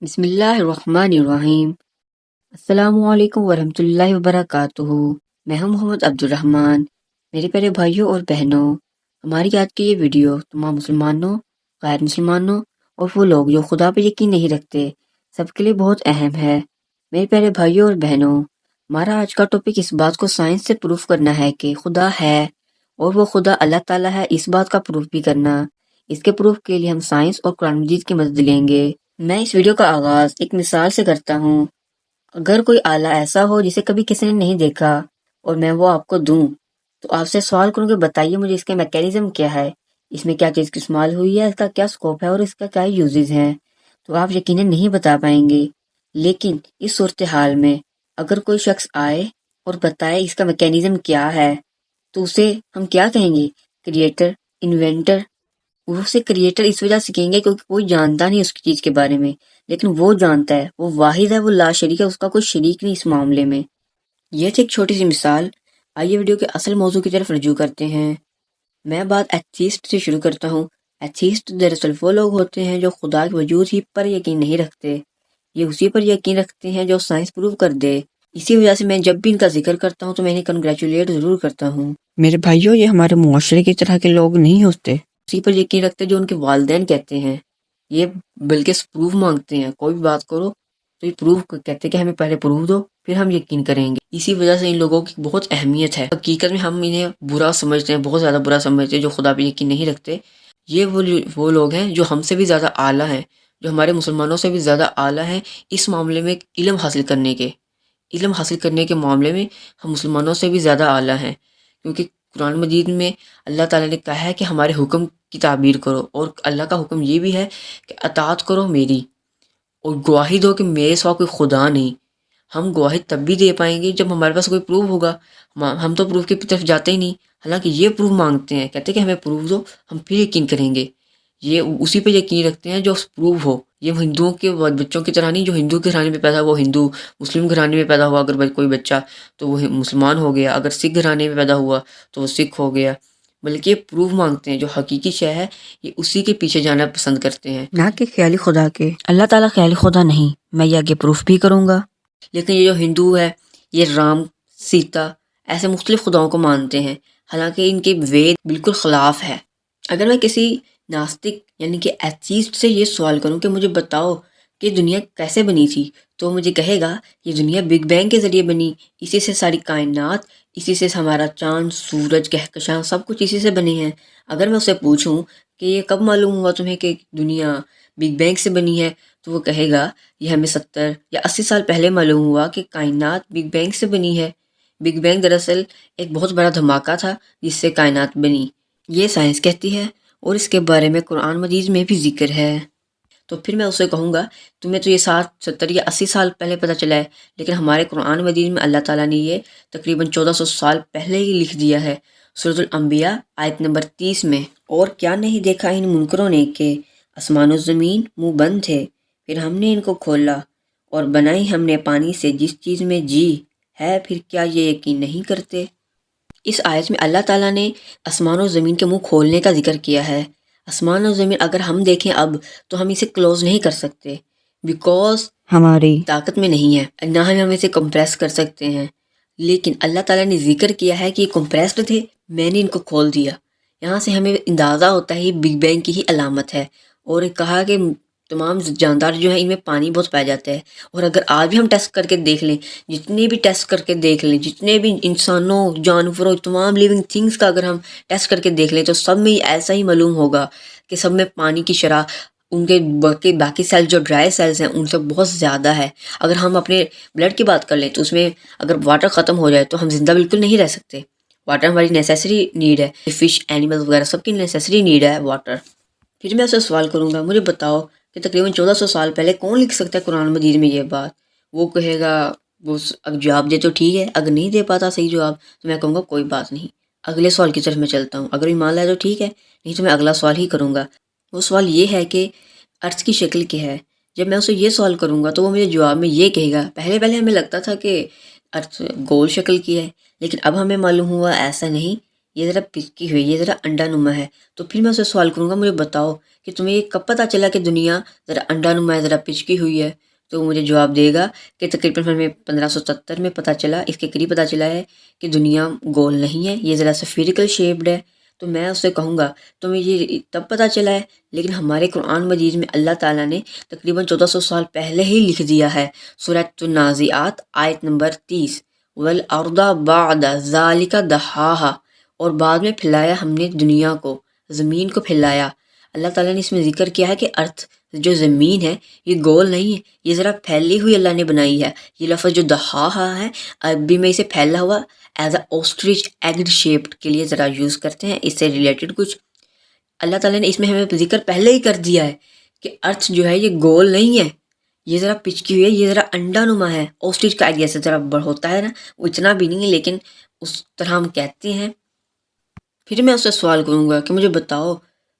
بسم اللہ الرحمن الرحیم۔ السلام علیکم ورحمۃ اللہ وبرکاتہ۔ میں ہوں محمد عبد الرحمن۔ میرے پیارے بھائیوں اور بہنوں، ہماری آج کی یہ ویڈیو تمام مسلمانوں، غیر مسلمانوں اور وہ لوگ جو خدا پہ یقین نہیں رکھتے سب کے لیے بہت اہم ہے۔ میرے پیارے بھائیوں اور بہنوں، ہمارا آج کا ٹاپک اس بات کو سائنس سے پروف کرنا ہے کہ خدا ہے اور وہ خدا اللہ تعالیٰ ہے، اس بات کا پروف بھی کرنا۔ اس کے پروف کے لیے ہم سائنس اور قرآن مجید کی مدد لیں گے۔ میں اس ویڈیو کا آغاز ایک مثال سے کرتا ہوں۔ اگر کوئی آلہ ایسا ہو جسے کبھی کسی نے نہیں دیکھا اور میں وہ آپ کو دوں تو آپ سے سوال کروں کہ بتائیے مجھے اس کا میکینزم کیا ہے، اس میں کیا چیز کی استعمال ہوئی ہے، اس کا کیا اسکوپ ہے اور اس کا کیا یوزز ہیں، تو آپ یقیناً نہیں بتا پائیں گے۔ لیکن اس صورتحال میں اگر کوئی شخص آئے اور بتائے اس کا میکینزم کیا ہے تو اسے ہم کیا کہیں گے؟ Creator, inventor. وہ اسے کریٹر اس وجہ سے کہیں گے کیونکہ کوئی جانتا نہیں اس کی چیز کے بارے میں، لیکن وہ جانتا ہے، وہ واحد ہے، وہ لا شریک ہے، اس کا کوئی شریک نہیں اس معاملے میں۔ یہ تھی ایک چھوٹی سی مثال۔ آئیے ویڈیو کے اصل موضوع کی طرف رجوع کرتے ہیں۔ میں بات ایتھیسٹ سے شروع کرتا ہوں۔ ایتھیسٹ دراصل وہ لوگ ہوتے ہیں جو خدا کے وجود ہی پر یقین نہیں رکھتے، یہ اسی پر یقین رکھتے ہیں جو سائنس پروو کر دے۔ اسی وجہ سے میں جب بھی ان کا ذکر کرتا ہوں تو میں انہیں کنگریچولیٹ ضرور کرتا ہوں۔ میرے بھائیوں، یہ ہمارے معاشرے کی طرح کے لوگ نہیں ہوتے، اسی پر یقین رکھتے جو ان کے والدین کہتے ہیں۔ یہ بلکہ پروف مانگتے ہیں، کوئی بھی بات کرو تو یہ پروف کہتے ہیں کہ ہمیں پہلے پروف دو پھر ہم یقین کریں گے۔ اسی وجہ سے ان لوگوں کی بہت اہمیت ہے۔ حقیقت میں ہم انہیں برا سمجھتے ہیں، بہت زیادہ برا سمجھتے ہیں جو خدا پہ یقین نہیں رکھتے۔ یہ وہ لوگ ہیں جو ہم سے بھی زیادہ اعلیٰ ہیں، جو ہمارے مسلمانوں سے بھی زیادہ اعلیٰ ہیں اس معاملے میں، علم حاصل کرنے کے معاملے میں ہم مسلمانوں سے بھی زیادہ اعلیٰ ہیں، کیونکہ قرآن مجید میں اللہ تعالیٰ نے کہا ہے کہ ہمارے حکم کی تعبیر کرو، اور اللہ کا حکم یہ بھی ہے کہ اطاعت کرو میری، اور گواہی دو کہ میرے سوا کوئی خدا نہیں۔ ہم گواہی تب بھی دے پائیں گے جب ہمارے پاس کوئی پروف ہوگا۔ ہم تو پروف کی طرف جاتے ہی نہیں، حالانکہ یہ پروف مانگتے ہیں، کہتے ہیں کہ ہمیں پروف دو ہم پھر یقین کریں گے۔ یہ اسی پہ یقین رکھتے ہیں جو پروف ہو۔ یہ ہندوؤں کے بچوں کی طرح نہیں، جو ہندو گھرانے میں پیدا ہوا وہ ہندو، مسلم گھرانے میں پیدا ہوا اگر کوئی بچہ تو وہ مسلمان ہو گیا، اگر سکھ گھرانے میں پیدا ہوا تو وہ سکھ ہو گیا۔ بلکہ یہ پروف مانگتے ہیں، جو حقیقی شے ہے یہ اسی کے پیچھے جانا پسند کرتے ہیں، نہ کہ خیالی خدا کے۔ اللہ تعالیٰ خیالی خدا نہیں، میں یہ آگے پروف بھی کروں گا۔ لیکن یہ جو ہندو ہے یہ رام، سیتا ایسے مختلف خداؤں کو مانتے ہیں، حالانکہ ان کے وید بالکل خلاف ہے۔ اگر میں کسی ناستک یعنی کہ ایتھیسٹ سے یہ سوال کروں کہ مجھے بتاؤ کہ دنیا کیسے بنی تھی، تو مجھے کہے گا یہ دنیا بگ بینگ کے ذریعے بنی، اسی سے ساری کائنات، اسی سے ہمارا چاند، سورج، کہکشاں سب کچھ اسی سے بنے ہیں۔ اگر میں اسے پوچھوں کہ یہ کب معلوم ہوا تمہیں کہ دنیا بگ بینگ سے بنی ہے، تو وہ کہے گا یہ ہمیں 70 یا 80 سال پہلے معلوم ہوا کہ کائنات بگ بینگ سے بنی ہے۔ بگ بینگ دراصل ایک بہت بڑا دھماکہ تھا جس سے کائنات بنی، یہ سائنس کہتی ہے، اور اس کے بارے میں قرآن مجید میں بھی ذکر ہے۔ تو پھر میں اسے کہوں گا تمہیں تو یہ 60 70 یا 80 سال پہلے پتہ چلا ہے، لیکن ہمارے قرآن مجید میں اللہ تعالیٰ نے یہ تقریباً 1400 سال پہلے ہی لکھ دیا ہے، سورۃ الانبیاء آیت نمبر 30 میں۔ اور کیا نہیں دیکھا ان منکروں نے کہ آسمان و زمین منہ بند تھے، پھر ہم نے ان کو کھولا، اور بنائی ہم نے پانی سے جس چیز میں جی ہے، پھر کیا یہ یقین نہیں کرتے؟ اس آیت میں اللہ تعالیٰ نے آسمان و زمین کے منہ کھولنے کا ذکر کیا ہے۔ آسمان و زمین اگر ہم دیکھیں اب تو ہم اسے کلوز نہیں کر سکتے، بیکوز ہماری طاقت میں نہیں ہے، نہ ہم اسے کمپریس کر سکتے ہیں۔ لیکن اللہ تعالیٰ نے ذکر کیا ہے کہ یہ کمپریسڈ تھے، میں نے ان کو کھول دیا۔ یہاں سے ہمیں اندازہ ہوتا ہے یہ بگ بینگ کی ہی علامت ہے، اور کہا کہ تمام جاندار جو ہیں ان میں پانی بہت پایا جاتا ہے۔ اور اگر آج بھی ہم ٹیسٹ کر کے دیکھ لیں، جتنے بھی ٹیسٹ کر کے دیکھ لیں، جتنے بھی انسانوں، جانوروں، تمام لیونگ تھنگس کا اگر ہم ٹیسٹ کر کے دیکھ لیں تو سب میں ایسا ہی معلوم ہوگا کہ سب میں پانی کی شرح ان کے باقی سیلز جو ڈرائی سیلز ہیں ان سے بہت زیادہ ہے۔ اگر ہم اپنے بلڈ کی بات کر لیں تو اس میں اگر واٹر ختم ہو جائے تو ہم زندہ بالکل نہیں رہ سکتے۔ واٹر ہماری نیسیسری نیڈ ہے، فش، اینیمل وغیرہ سب کی نیسیسری نیڈ ہے واٹر۔ پھر میں اسے سوال کروں گا مجھے بتاؤ کہ تقریباً 1400 سال پہلے کون لکھ سکتا ہے قرآن مجید میں یہ بات؟ وہ کہے گا، وہ جواب دے تو ٹھیک ہے، اگر نہیں دے پاتا صحیح جواب تو میں کہوں گا کوئی بات نہیں، اگلے سوال کی طرف میں چلتا ہوں، اگر ایمان لائے تو ٹھیک ہے، نہیں تو میں اگلا سوال ہی کروں گا۔ وہ سوال یہ ہے کہ ارتھ کی شکل کیا ہے؟ جب میں اسے یہ سوال کروں گا تو وہ مجھے جواب میں یہ کہے گا، پہلے ہمیں لگتا تھا کہ ارتھ گول شکل کی ہے، لیکن اب ہمیں معلوم ہوا ایسا نہیں، یہ ذرا پچکی ہوئی، یہ ذرا انڈا نما ہے۔ تو پھر میں اسے سوال کروں گا، مجھے بتاؤ کہ تمہیں یہ کب پتہ چلا کہ دنیا ذرا انڈا نما ہے، ذرا پچکی ہوئی ہے؟ تو وہ مجھے جواب دے گا کہ تقریباً ہمیں 1570 میں پتہ چلا، اس کے قریب پتہ چلا ہے کہ دنیا گول نہیں ہے، یہ ذرا سفیریکل شیپڈ ہے۔ تو میں اس سے کہوں گا تمہیں یہ تب پتہ چلا ہے، لیکن ہمارے قرآن مجید میں اللہ تعالیٰ نے تقریباً 1400 سال پہلے ہی لکھ دیا ہے۔ سورۃ النازعات آیت نمبر 30، والارض بعد ذالک دحاہا، اور بعد میں پھیلایا ہم نے دنیا کو، زمین کو پھیلایا۔ اللہ تعالیٰ نے اس میں ذکر کیا ہے کہ ارتھ جو زمین ہے یہ گول نہیں ہے، یہ ذرا پھیلی ہوئی اللہ نے بنائی ہے۔ یہ لفظ جو دحاہا ہے عربی میں اسے پھیلا ہوا ایز اے اوسٹرچ ایگڈ شیپڈ کے لیے ذرا یوز کرتے ہیں، اس سے ریلیٹڈ کچھ اللہ تعالیٰ نے اس میں ہمیں ذکر پہلے ہی کر دیا ہے کہ ارتھ جو ہے یہ گول نہیں ہے، یہ ذرا پچکی ہوئی ہے، یہ ذرا انڈا نما ہے۔ اوسٹرچ کا آئیڈیا سے ذرا بڑھ ہوتا ہے نا، وہ اتنا بھی نہیں ہے لیکن اس طرح ہم کہتے ہیں۔ پھر میں اس سے سوال کروں گا کہ مجھے بتاؤ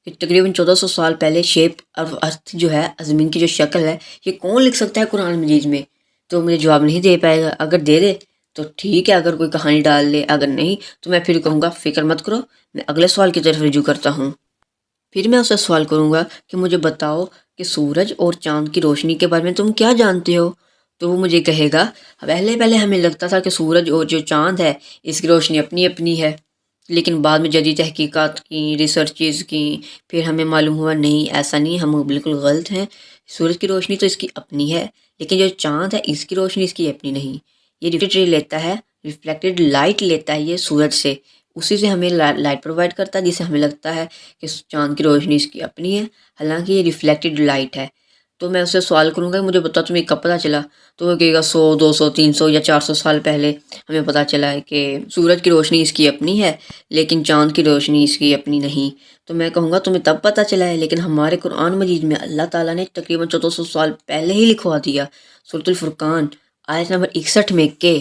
کہ تقریباً 1400 سال پہلے شیپ اور ارتھ جو ہے، زمین کی جو شکل ہے، یہ کون لکھ سکتا ہے قرآن مجید میں؟ تو مجھے جواب نہیں دے پائے گا۔ اگر دے دے تو ٹھیک ہے، اگر کوئی کہانی ڈال لے، اگر نہیں تو میں پھر کہوں گا فکر مت کرو، میں اگلے سوال کی طرف رجوع کرتا ہوں۔ پھر میں اس سے سوال کروں گا کہ مجھے بتاؤ کہ سورج اور چاند کی روشنی کے بارے میں تم کیا جانتے ہو؟ تو وہ مجھے کہے گا پہلے ہمیں لگتا تھا کہ سورج اور جو چاند ہے اس کی روشنی اپنی اپنی ہے، لیکن بعد میں جدید تحقیقات کی، ریسرچز کی، پھر ہمیں معلوم ہوا نہیں، ایسا نہیں، ہم بالکل غلط ہیں۔ سورج کی روشنی تو اس کی اپنی ہے، لیکن جو چاند ہے اس کی روشنی اس کی اپنی نہیں۔ یہ ریفلیکٹڈ لائٹ لیتا ہے یہ سورج سے، اسی سے ہمیں لائٹ پرووائڈ کرتا ہے، جس سے ہمیں لگتا ہے کہ چاند کی روشنی اس کی اپنی ہے، حالانکہ یہ ریفلیکٹڈ لائٹ ہے۔ تو میں اس سے سوال کروں گا کہ مجھے بتا تمہیں کب پتہ چلا؟ تو وہ کہے گا 100 200 300 یا 400 سال پہلے ہمیں پتہ چلا ہے کہ سورج کی روشنی اس کی اپنی ہے لیکن چاند کی روشنی اس کی اپنی نہیں۔ تو میں کہوں گا تمہیں تب پتہ چلا ہے، لیکن ہمارے قرآن مجید میں اللہ تعالیٰ نے تقریباً 1400 سال پہلے ہی لکھوا دیا۔ سورۃ الفرقان آیت نمبر 61 میں کہ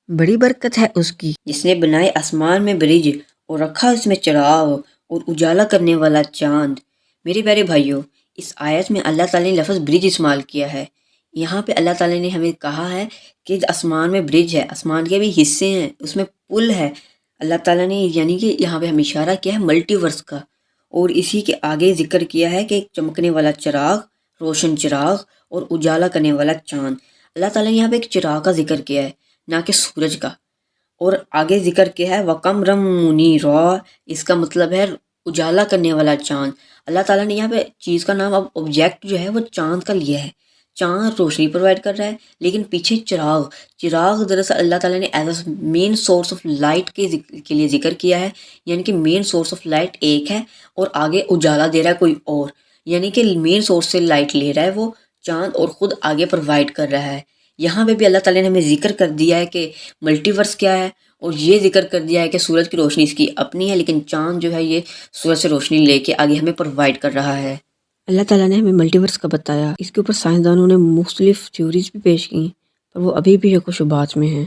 بڑی برکت ہے اس کی جس نے بنائے آسمان میں برج اور رکھا اس میں چراغ اور اجالا کرنے والا چاند۔ میرے پیارے بھائیوں، اس آیت میں اللہ تعالیٰ نے لفظ برج استعمال کیا ہے۔ یہاں پہ اللہ تعالیٰ نے ہمیں کہا ہے کہ آسمان میں برج ہے، آسمان کے بھی حصے ہیں، اس میں پل ہے۔ اللہ تعالیٰ نے یعنی کہ یہاں پہ ہمیں اشارہ کیا ہے ملٹی ورس کا، اور اسی کے آگے ذکر کیا ہے کہ چمکنے والا چراغ، روشن چراغ اور اجالا کرنے والا چاند۔ اللہ تعالیٰ نے یہاں پہ ایک چراغ کا ذکر کیا ہے، نہ کہ سورج کا، اور آگے ذکر کیا ہے وَقَمْرًا مُنِيرًا، اس کا مطلب ہے اجالا کرنے والا چاند۔ اللہ تعالیٰ نے یہاں پہ چیز کا نام، اب آبجیکٹ جو ہے وہ چاند کا لیا ہے۔ چاند روشنی پرووائڈ کر رہا ہے، لیکن پیچھے چراغ دراصل اللہ تعالیٰ نے as a main source of light کے لیے ذکر کیا ہے، یعنی کہ مین سورس آف لائٹ ایک ہے اور آگے اجالا دے رہا ہے کوئی اور، یعنی کہ مین سورس سے لائٹ لے رہا ہے وہ چاند اور خود آگے پرووائڈ کر رہا ہے۔ یہاں پہ بھی اللہ تعالیٰ نے ہمیں ذکر کر دیا ہے کہ ملٹی ورس کیا ہے، اور یہ ذکر کر دیا ہے کہ سورج کی روشنی اس کی اپنی ہے، لیکن چاند جو ہے یہ سورج سے روشنی لے کے آگے ہمیں پرووائڈ کر رہا ہے۔ اللہ تعالیٰ نے ہمیں ملٹی ورس کا بتایا، اس کے اوپر سائنسدانوں نے مختلف تھیوریز بھی پیش کی، پر وہ ابھی بھی شک و شبہات میں ہیں۔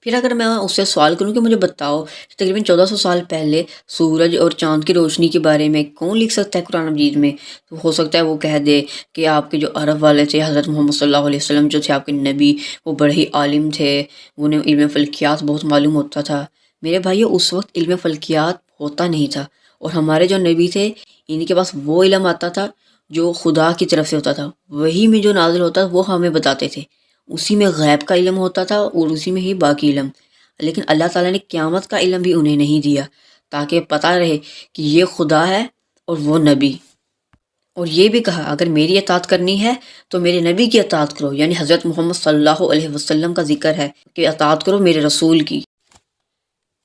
پھر اگر میں اس سے سوال کروں کہ مجھے بتاؤ تقریباً 1400 سال پہلے سورج اور چاند کی روشنی کے بارے میں کون لکھ سکتا ہے قرآن مجید میں؟ تو ہو سکتا ہے وہ کہہ دے کہ آپ کے جو عرب والے تھے، حضرت محمد صلی اللہ علیہ وسلم جو تھے آپ کے نبی، وہ بڑے ہی عالم تھے، انہیں علم فلکیات بہت معلوم ہوتا تھا۔ میرے بھائیو، اس وقت علم فلکیات ہوتا نہیں تھا، اور ہمارے جو نبی تھے ان کے پاس وہ علم آتا تھا جو خدا کی طرف سے ہوتا تھا، وہی میں جو نازل ہوتا تھا وہ ہمیں بتاتے تھے، اسی میں غیب کا علم ہوتا تھا اور اسی میں ہی باقی علم۔ لیکن اللہ تعالیٰ نے قیامت کا علم بھی انہیں نہیں دیا، تاکہ پتہ رہے کہ یہ خدا ہے اور وہ نبی۔ اور یہ بھی کہا اگر میری اطاعت کرنی ہے تو میرے نبی کی اطاعت کرو، یعنی حضرت محمد صلی اللہ علیہ وسلم کا ذکر ہے کہ اطاعت کرو میرے رسول کی۔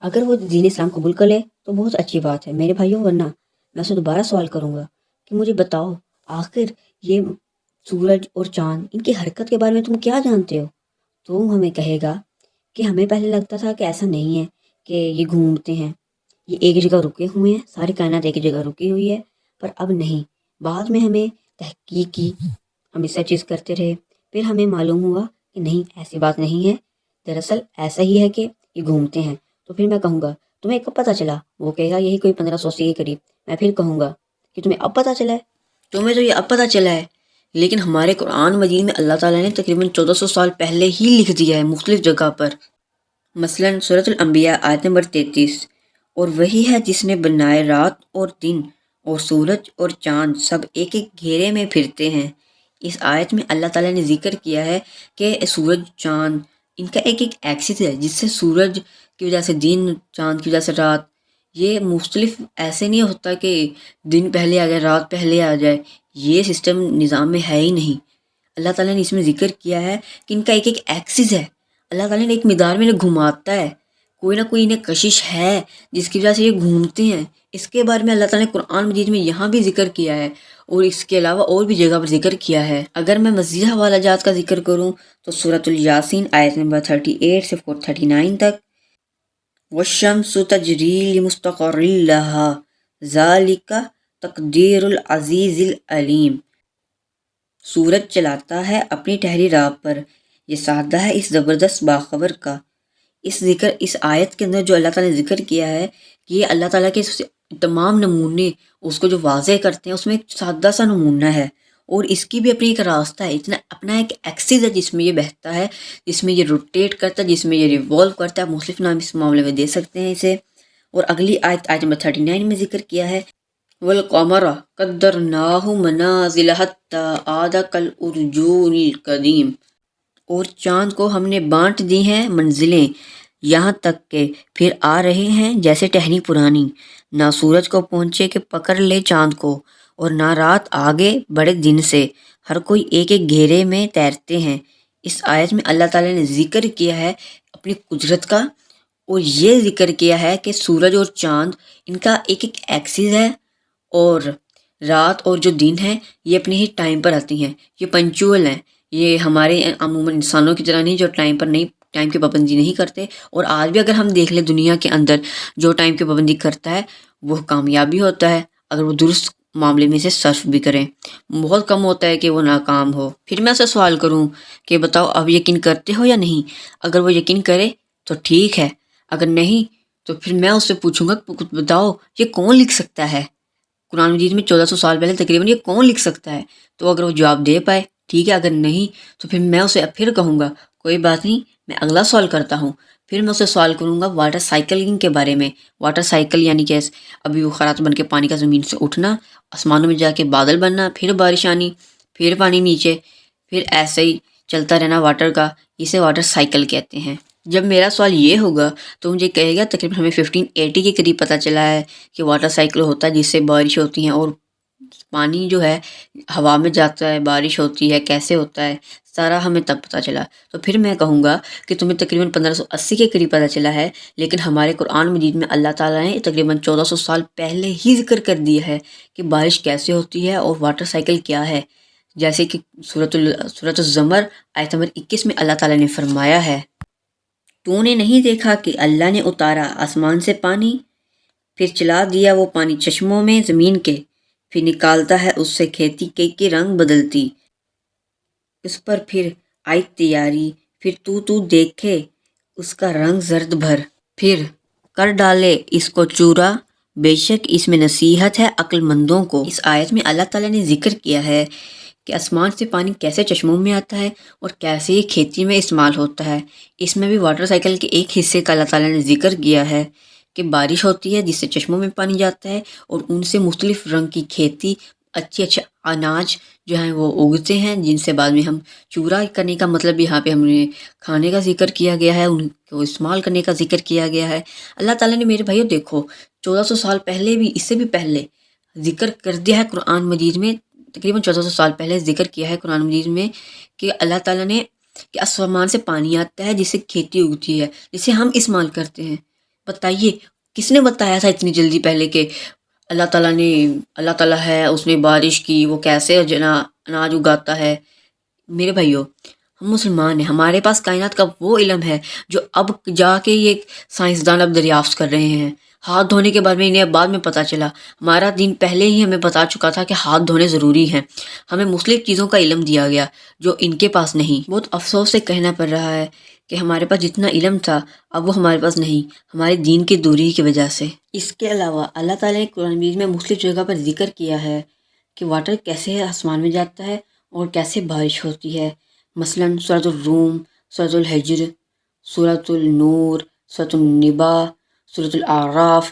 اگر وہ دین اسلام قبول کر لے تو بہت اچھی بات ہے میرے بھائیوں، ورنہ میں اسے دوبارہ سوال کروں گا کہ مجھے بتاؤ آخر یہ سورج اور چاند ان کی حرکت کے بارے میں تم کیا جانتے ہو؟ تو وہ ہمیں کہے گا کہ ہمیں پہلے لگتا تھا کہ ایسا نہیں ہے کہ یہ گھومتے ہیں، یہ ایک جگہ رکے ہوئے ہیں، ساری کائنات ایک جگہ رکی ہوئی ہے، پر اب نہیں۔ بعد میں ہمیں تحقیق کی، ہم ریسرچز کرتے رہے، پھر ہمیں معلوم ہوا کہ نہیں، ایسی بات نہیں ہے، دراصل ایسا ہی ہے کہ یہ گھومتے ہیں۔ تو پھر میں کہوں گا تمہیں کب پتہ چلا؟ وہ کہے گا یہی کوئی 1580 کے قریب۔ میں پھر کہوں گا کہ تمہیں اب پتہ چلا ہے؟ تمہیں تو یہ اب پتہ چلا ہے، لیکن ہمارے قرآن مجید میں اللہ تعالیٰ نے تقریباً 1400 سال پہلے ہی لکھ دیا ہے مختلف جگہ پر۔ مثلاً سورۃ الانبیاء آیت نمبر 33، اور وہی ہے جس نے بنائے رات اور دن اور سورج اور چاند سب ایک ایک گھیرے میں پھرتے ہیں۔ اس آیت میں اللہ تعالیٰ نے ذکر کیا ہے کہ سورج چاند ان کا ایک ایک ایکسس ہے، جس سے سورج کی وجہ سے دن، چاند کی وجہ سے رات، یہ مختلف ایسے نہیں ہوتا کہ دن پہلے آ جائے رات پہلے آ جائے، یہ سسٹم نظام میں ہے ہی نہیں۔ اللہ تعالیٰ نے اس میں ذکر کیا ہے کہ ان کا ایک ایک ایکسس ہے، اللہ تعالیٰ نے ایک مقدار میں انہیں گھماتا ہے، کوئی نہ کوئی انہیں کشش ہے جس کی وجہ سے یہ گھومتے ہیں۔ اس کے بارے میں اللہ تعالیٰ نے قرآن مجید میں یہاں بھی ذکر کیا ہے اور اس کے علاوہ اور بھی جگہ پر ذکر کیا ہے۔ اگر میں مزید حوالہ جات کا ذکر کروں تو سورۃ الیاسین آیت نمبر 38 سے 39 تک، والشمس تجری لمستقر لها ذالک تقدیر العزیز العلیم، سورج چلاتا ہے اپنی ٹہری راہ پر، یہ سادہ ہے اس زبردست باخبر کا۔ اس آیت کے اندر جو اللہ تعالیٰ نے ذکر کیا ہے کہ یہ اللہ تعالیٰ کے تمام نمونے اس کو جو واضح کرتے ہیں، اس میں ایک سادہ سا نمونہ ہے اور اس کی بھی اپنی ایک راستہ ہے، اتنا اپنا ایک ایکسس ہے جس میں یہ بہتا ہے، جس میں یہ روٹیٹ کرتا ہے، جس میں یہ ریوالو کرتا ہے۔ مختلف نام اس معاملے میں دے سکتے ہیں اسے۔ اور اگلی آیت نمبر 39 میں ذکر کیا ہے، والقمر قدرناہ منازل حتی عاد کالعرجون القدیم، اور چاند کو ہم نے بانٹ دی ہیں منزلیں یہاں تک کہ پھر آ رہے ہیں جیسے ٹہنی پرانی، نہ سورج کو پہنچے کہ پکڑ لے چاند کو، اور نہ رات آگے بڑے دن سے، ہر کوئی ایک ایک گھیرے میں تیرتے ہیں۔ اس آیت میں اللہ تعالیٰ نے ذکر کیا ہے اپنی قدرت کا، اور یہ ذکر کیا ہے کہ سورج اور چاند ان کا ایک ایک ایکسس ہے، اور رات اور جو دن ہے یہ اپنے ہی ٹائم پر آتی ہیں، یہ پنچول ہیں، یہ ہمارے عموماً انسانوں کی طرح نہیں جو ٹائم کی پابندی نہیں کرتے۔ اور آج بھی اگر ہم دیکھ لیں دنیا کے اندر جو ٹائم کی پابندی کرتا ہے وہ کامیابی ہوتا ہے، اگر وہ درست معاملے میں سے صرف بھی کریں، بہت کم ہوتا ہے کہ وہ ناکام ہو۔ پھر میں اسے سوال کروں کہ بتاؤ اب یقین کرتے ہو یا نہیں؟ اگر وہ یقین کرے تو ٹھیک ہے، اگر نہیں تو پھر میں اس سے پوچھوں گا بتاؤ یہ کون لکھ سکتا ہے؟ قرآن مجید میں 1400 سال پہلے تقریباً یہ کون لکھ سکتا ہے؟ تو اگر وہ جواب دے پائے ٹھیک ہے، اگر نہیں تو پھر میں اسے پھر کہوں گا کوئی بات نہیں، میں اگلا سوال کرتا ہوں۔ پھر میں اسے سوال کروں گا واٹر سائیکلنگ کے بارے میں۔ واٹر سائیکل یعنی کہ ابھی وہ خرات بن کے پانی کا زمین سے اٹھنا، آسمانوں میں جا کے بادل بننا، پھر بارش آنی، پھر پانی نیچے، پھر ایسے ہی چلتا رہنا واٹر کا، اسے واٹر سائیکل کہتے ہیں۔ جب میرا سوال یہ ہوگا تو مجھے کہے گا تقریباً ہمیں 1580 کے قریب پتہ چلا ہے کہ واٹر سائیکل ہوتا ہے جس سے بارش ہوتی ہیں اور پانی جو ہے ہوا میں جاتا ہے، بارش ہوتی ہے، کیسے ہوتا ہے سارا ہمیں تب پتہ چلا۔ تو پھر میں کہوں گا کہ تمہیں تقریباً 1580 کے قریب پتہ چلا ہے، لیکن ہمارے قرآن مجید میں اللہ تعالیٰ نے تقریباً 1400 سال پہلے ہی ذکر کر دیا ہے کہ بارش کیسے ہوتی ہے اور واٹر سائیکل کیا ہے۔ جیسے کہ سورۃ الزمر آیت نمبر 21 میں اللہ تعالیٰ نے فرمایا ہے، تو نے نہیں دیکھا کہ اللہ نے اتارا آسمان سے پانی، پھر چلا دیا وہ پانی چشموں میں زمین کے، پھر نکالتا ہے اس سے کھیتی کے رنگ بدلتی، اس پر پھر آئی تیاری، پھر تو دیکھے اس کا رنگ زرد بھر، پھر کر ڈالے اس کو چورا، بے شک اس میں نصیحت ہے عقل مندوں کو۔ اس آیت میں اللہ تعالیٰ نے ذکر کیا ہے کہ آسمان سے پانی کیسے چشموں میں آتا ہے اور کیسے یہ کھیتی میں استعمال ہوتا ہے۔ اس میں بھی واٹر سائیکل کے ایک حصے کا اللہ تعالیٰ نے ذکر کیا ہے کہ بارش ہوتی ہے جس سے چشموں میں پانی جاتا ہے اور ان سے مختلف رنگ کی کھیتی، اچھے اناج جو ہیں وہ اگتے ہیں، جن سے بعد میں ہم چورا کرنے کا مطلب یہاں پہ ہم نے کھانے کا ذکر کیا گیا ہے، ان کو استعمال کرنے کا ذکر کیا گیا ہے۔ اللہ تعالیٰ نے میرے بھائیو دیکھو 1400 سال پہلے بھی، اس سے بھی پہلے ذکر کر دیا ہے قرآن مجید میں، تقریباً 1400 سال پہلے ذکر کیا ہے قرآن مجید میں کہ اللہ تعالیٰ نے کہ آسمان سے پانی آتا ہے جس سے کھیتی اگتی ہے، جسے ہم استعمال کرتے ہیں۔ بتائیے کس نے بتایا تھا اتنی جلدی پہلے کہ اللہ تعالیٰ ہے، اس نے بارش کی، وہ کیسے اناج اگاتا ہے؟ میرے بھائیو ہم مسلمان ہیں، ہمارے پاس کائنات کا وہ علم ہے جو اب جا کے یہ سائنسدان اب دریافت کر رہے ہیں۔ ہاتھ دھونے کے بارے میں انہیں اب بعد میں پتہ چلا، ہمارا دین پہلے ہی ہمیں بتا چکا تھا کہ ہاتھ دھونے ضروری ہیں، ہمیں مختلف چیزوں کا علم دیا گیا جو ان کے پاس نہیں۔ بہت افسوس سے کہنا پڑ رہا ہے کہ ہمارے پاس جتنا علم تھا اب وہ ہمارے پاس نہیں، ہمارے دین کی دوری کی وجہ سے۔ اس کے علاوہ اللہ تعالیٰ نے قرآن مجید میں مختلف جگہ پر ذکر کیا ہے کہ واٹر کیسے آسمان میں جاتا ہے اور کیسے بارش ہوتی ہے، مثلاً سورۃ الروم، سورۃ الحجر، سورۃ النور، سورۃ النبا، سورۃ الاعراف،